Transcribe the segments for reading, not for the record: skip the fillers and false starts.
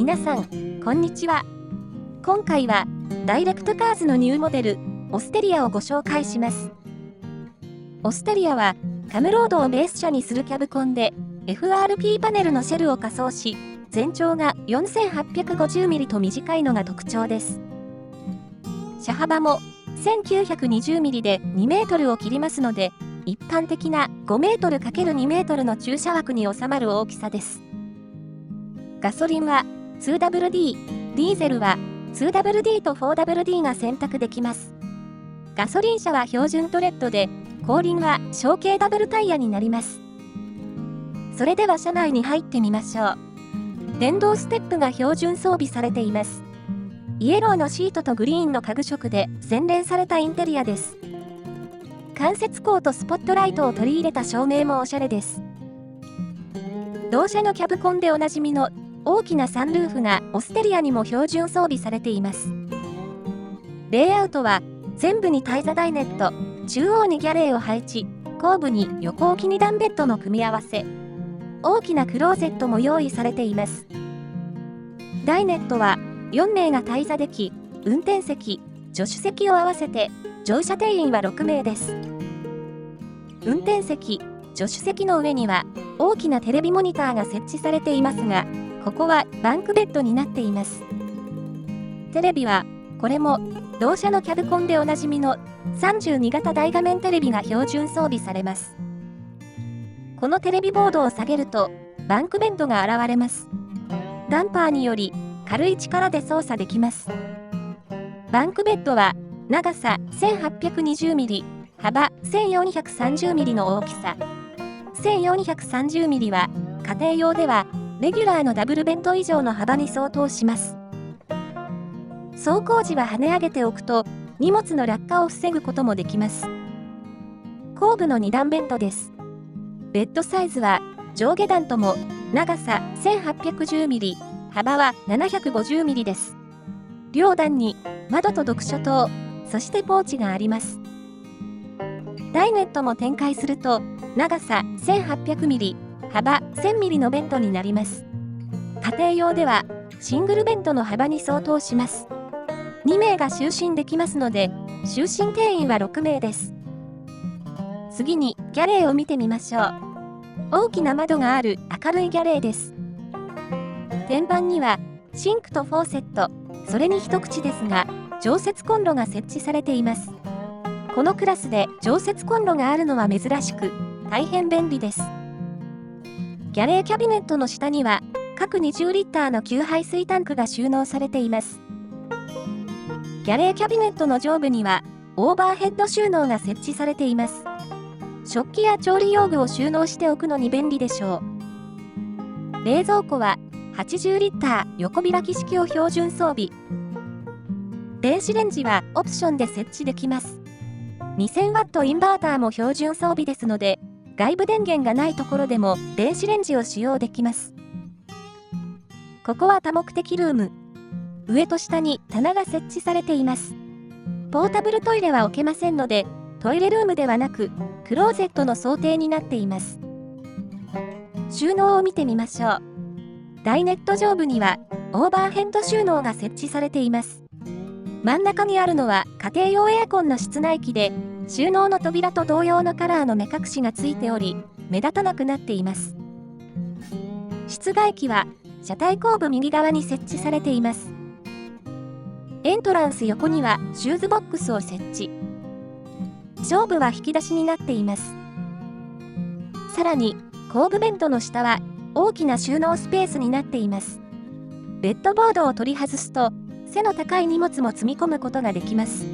皆さん、こんにちは。今回は、ダイレクトカーズのニューモデル、オステリアをご紹介します。オステリアは、カムロードをベース車にするキャブコンで、FRP パネルのシェルを仮装し、全長が 4850mm と短いのが特徴です。車幅も 1920mm で2メートルを切りますので、一般的な5メートル ×2 メートルの駐車枠に収まる大きさです。ガソリンは 2WD、ディーゼルは 2WD と 4WD が選択できます。ガソリン車は標準トレッドで、後輪は小径ダブルタイヤになります。それでは車内に入ってみましょう。電動ステップが標準装備されています。イエローのシートとグリーンの家具色で洗練されたインテリアです。間接光とスポットライトを取り入れた照明もおしゃれです。同社のキャブコンでおなじみの大きなサンルーフがオステリアにも標準装備されています。レイアウトは前部にタイザダイネット、中央にギャレーを配置、後部に横置き2段ベッドの組み合わせ。大きなクローゼットも用意されています。ダイネットは4名がタイザでき、運転席、助手席を合わせて乗車定員は6名です。運転席、助手席の上には大きなテレビモニターが設置されていますが、ここはバンクベッドになっています。テレビはこれも同社のキャブコンでおなじみの32型大画面テレビが標準装備されます。このテレビボードを下げるとバンクベッドが現れます。ダンパーにより軽い力で操作できます。バンクベッドは長さ 1820mm、幅 1430mm の大きさ。1430mm は家庭用ではレギュラーのダブルベッド以上の幅に相当します。走行時は跳ね上げておくと荷物の落下を防ぐこともできます。後部の2段ベッドです。ベッドサイズは上下段とも長さ 1810mm、幅は 750mm です。両段に窓と読書灯、そしてポーチがあります。ダイネットも展開すると長さ 1800mm、幅 1000mm のベッドになります。家庭用ではシングルベッドの幅に相当します。2名が就寝できますので、就寝定員は6名です。次にギャレーを見てみましょう。大きな窓がある明るいギャレーです。天板にはシンクとフォーセット、それに一口ですが、常設コンロが設置されています。このクラスで常設コンロがあるのは珍しく、大変便利です。ギャレーキャビネットの下には、各20リッターの給排水タンクが収納されています。ギャレーキャビネットの上部には、オーバーヘッド収納が設置されています。食器や調理用具を収納しておくのに便利でしょう。冷蔵庫は80リッター横開き式を標準装備。電子レンジはオプションで設置できます。2000W インバーターも標準装備ですので、外部電源がないところでも電子レンジを使用できます。ここは多目的ルーム。上と下に棚が設置されています。ポータブルトイレは置けませんので、トイレルームではなく、クローゼットの想定になっています。収納を見てみましょう。ダイネット上部にはオーバーヘッド収納が設置されています。真ん中にあるのは家庭用エアコンの室内機で、収納の扉と同様のカラーの目隠しがついており、目立たなくなっています。室外機は車体後部右側に設置されています。エントランス横にはシューズボックスを設置。上部は引き出しになっています。さらに、後部ベッドの下は大きな収納スペースになっています。ベッドボードを取り外すと、背の高い荷物も積み込むことができます。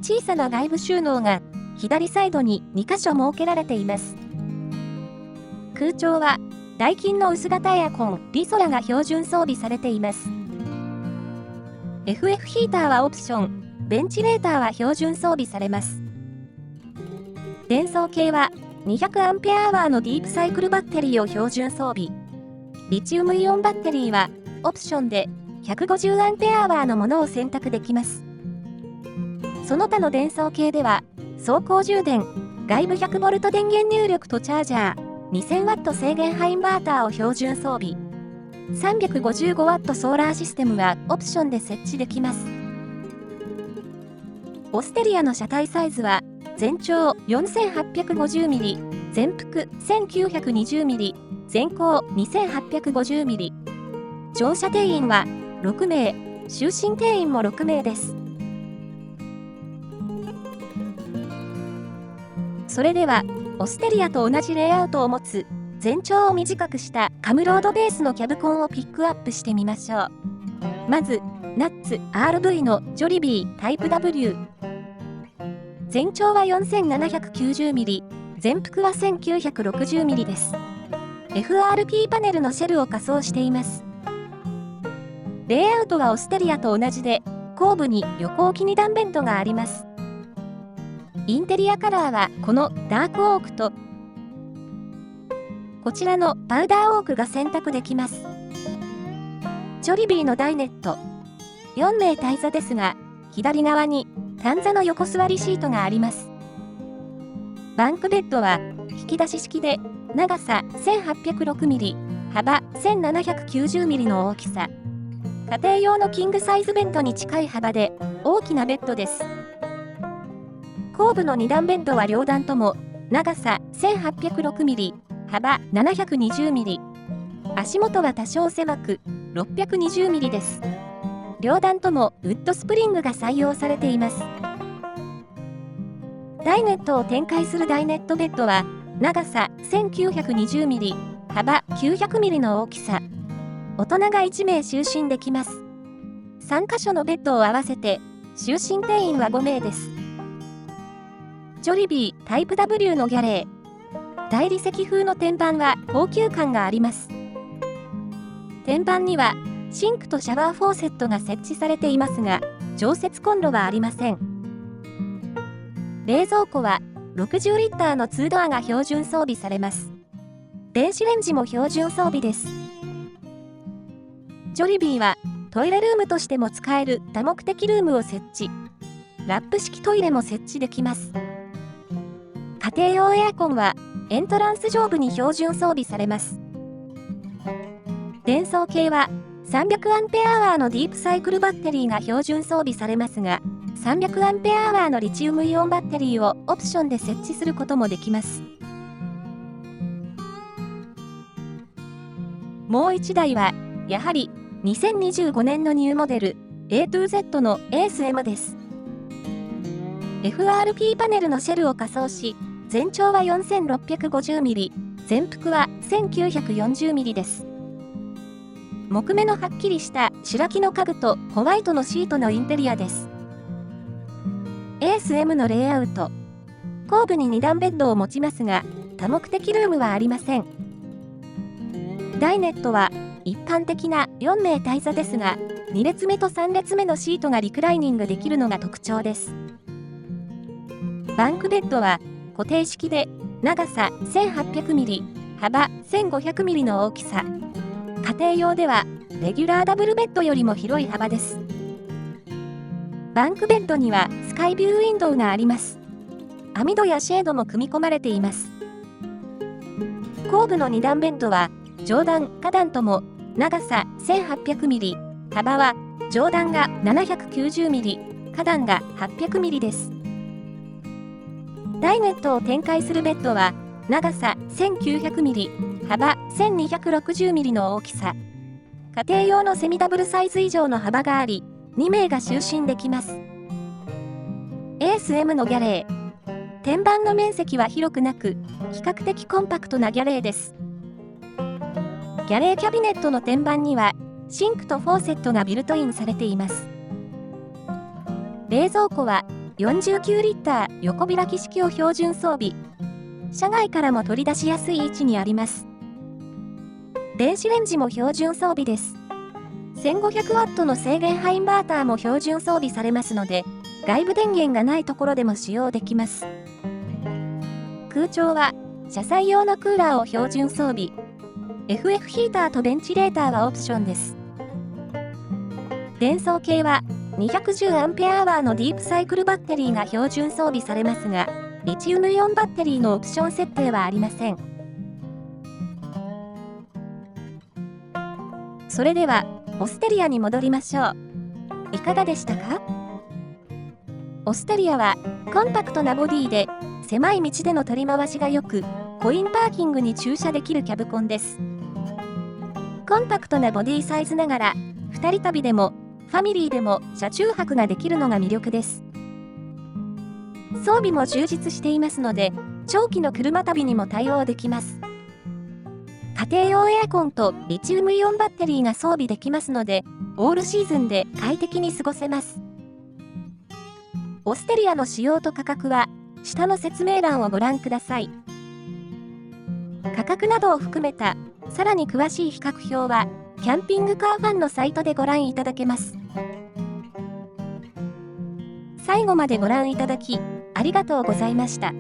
小さな外部収納が左サイドに2箇所設けられています。空調はダイキンの薄型エアコンリソラが標準装備されています。FF ヒーターはオプション、ベンチレーターは標準装備されます。伝送系は 200Ah のディープサイクルバッテリーを標準装備。リチウムイオンバッテリーはオプションで 150Ah のものを選択できます。その他の伝送系では、走行充電、外部 100V 電源入力とチャージャー、2000W 制限ハインバーターを標準装備。355W ソーラーシステムはオプションで設置できます。オステリアの車体サイズは、全長 4850mm、全幅 1920mm、全高 2850mm。乗車定員は6名、就寝定員も6名です。それでは、オステリアと同じレイアウトを持つ、全長を短くしたカムロードベースのキャブコンをピックアップしてみましょう。まず、ナッツ RV のジョリビータイプ W。全長は 4790mm、全幅は 1960mm です。FRP パネルのシェルを仮装しています。レイアウトはオステリアと同じで、後部に横置き2段ベッドがあります。インテリアカラーはこのダークオークと、こちらのパウダーオークが選択できます。ジョリビーのダイネット。4名体座ですが、左側に単座の横座りシートがあります。バンクベッドは引き出し式で、長さ 1806mm、幅 1790mm の大きさ。家庭用のキングサイズベッドに近い幅で大きなベッドです。後部の2段ベッドは両段とも長さ 1806mm、幅 720mm。足元は多少狭く 620mm です。両段ともウッドスプリングが採用されています。ダイネットを展開するダイネットベッドは長さ 1920mm、幅 900mm の大きさ。大人が1名就寝できます。3箇所のベッドを合わせて就寝定員は5名です。ジョリビータイプ W のギャレー。大理石風の天板は高級感があります。天板にはシンクとシャワーフォーセットが設置されていますが、常設コンロはありません。冷蔵庫は60リッターの2ドアが標準装備されます。電子レンジも標準装備です。ジョリビーはトイレルームとしても使える多目的ルームを設置。ラップ式トイレも設置できます。家庭用エアコンはエントランス上部に標準装備されます。伝送系は 300Ah のディープサイクルバッテリーが標準装備されますが、300Ah のリチウムイオンバッテリーをオプションで設置することもできます。もう1台は、やはり2025年のニューモデル A2Z のエース M です。FRP パネルのシェルを仮装し、全長は 4650mm、全幅は 1940mm です。木目のはっきりした白木の家具とホワイトのシートのインテリアです。エース M のレイアウト。後部に2段ベッドを持ちますが、多目的ルームはありません。ダイネットは一般的な4名体座ですが、2列目と3列目のシートがリクライニングできるのが特徴です。バンクベッドは固定式で長さ 1800mm、幅 1500mm の大きさ。家庭用ではレギュラーダブルベッドよりも広い幅です。バンクベッドにはスカイビューウィンドウがあります。網戸やシェードも組み込まれています。後部の2段ベッドは上段、下段とも長さ 1800mm、幅は上段が 790mm、下段が 800mm です。ダイネットを展開するベッドは長さ 1900mm、幅 1260mm の大きさ。家庭用のセミダブルサイズ以上の幅があり、2名が就寝できます。エース M のギャレー。天板の面積は広くなく、比較的コンパクトなギャレーです。ギャレーキャビネットの天板には、シンクとフォーセットがビルトインされています。冷蔵庫は49リッター横開き式を標準装備。車外からも取り出しやすい位置にあります。電子レンジも標準装備です。1500W の制限波インバーターも標準装備されますので、外部電源がないところでも使用できます。空調は車載用のクーラーを標準装備。FF ヒーターとベンチレーターはオプションです。伝送系は 210Ah のディープサイクルバッテリーが標準装備されますが、リチウムイオンバッテリーのオプション設定はありません。それでは、オステリアに戻りましょう。いかがでしたか？オステリアは、コンパクトなボディで、狭い道での取り回しが良く、コインパーキングに駐車できるキャブコンです。コンパクトなボディサイズながら、2人旅でも、ファミリーでも車中泊ができるのが魅力です。装備も充実していますので、長期の車旅にも対応できます。家庭用エアコンとリチウムイオンバッテリーが装備できますので、オールシーズンで快適に過ごせます。オステリアの仕様と価格は、下の説明欄をご覧ください。価格などを含めた、さらに詳しい比較表は、キャンピングカーファンのサイトでご覧いただけます。最後までご覧いただき、ありがとうございました。